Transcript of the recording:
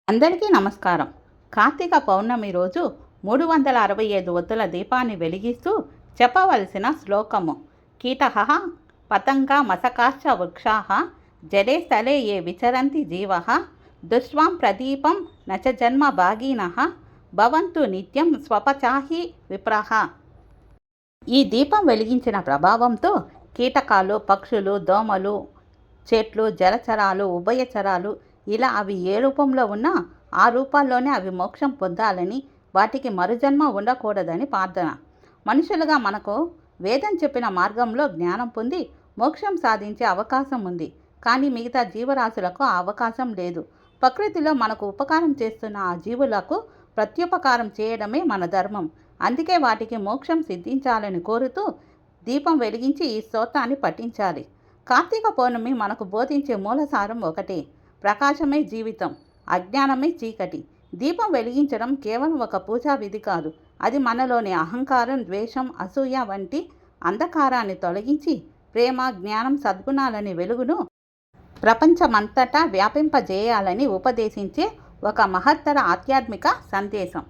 అందరికీ నమస్కారం. కార్తీక పౌర్ణమి రోజు 365 ఒత్తుల దీపాన్ని వెలిగిస్తూ చెప్పవలసిన శ్లోకము. కీటః పతంగా మసకాశ్చ వృక్షాః జలే స్థలే ఏ విచరంతి జీవః దృష్ట్వాం ప్రదీపం నచ జన్మ భాగినః భవంతు నిత్యం స్వపచాహి విప్రః. ఈ దీపం వెలిగించిన ప్రభావంతో కీటకాలు, పక్షులు, దోమలు, చెట్లు, జలచరాలు, ఉభయచరాలు ఇలా అవి ఏ రూపంలో ఉన్నా ఆ రూపాల్లోనే అవి మోక్షం పొందాలని, వాటికి మరుజన్మ ఉండకూడదని ప్రార్థన. మనుషులుగా మనకు వేదం చెప్పిన మార్గంలో జ్ఞానం పొంది మోక్షం సాధించే అవకాశం ఉంది. కానీ మిగతా జీవరాశులకు ఆ అవకాశం లేదు. ప్రకృతిలో మనకు ఉపకారం చేస్తున్న ఆ జీవులకు ప్రత్యుపకారం చేయడమే మన ధర్మం. అందుకే వాటికి మోక్షం సిద్ధించాలని కోరుతూ దీపం వెలిగించి ఈ స్తోత్రాన్ని పఠించాలి. కార్తీక పౌర్ణమి మనకు బోధించే మూలసారం ఒకటే: ప్రకాశమే జీవితం, అజ్ఞానమే చీకటి. దీపం వెలిగించడం కేవలం ఒక పూజా విధి కాదు. అది మనలోని అహంకారం, ద్వేషం, అసూయ వంటి అంధకారాన్ని తొలగించి ప్రేమ, జ్ఞానం, సద్గుణాలని వెలుగును ప్రపంచమంతటా వ్యాపింపజేయాలని ఉపదేశించే ఒక మహత్తర ఆధ్యాత్మిక సందేశం.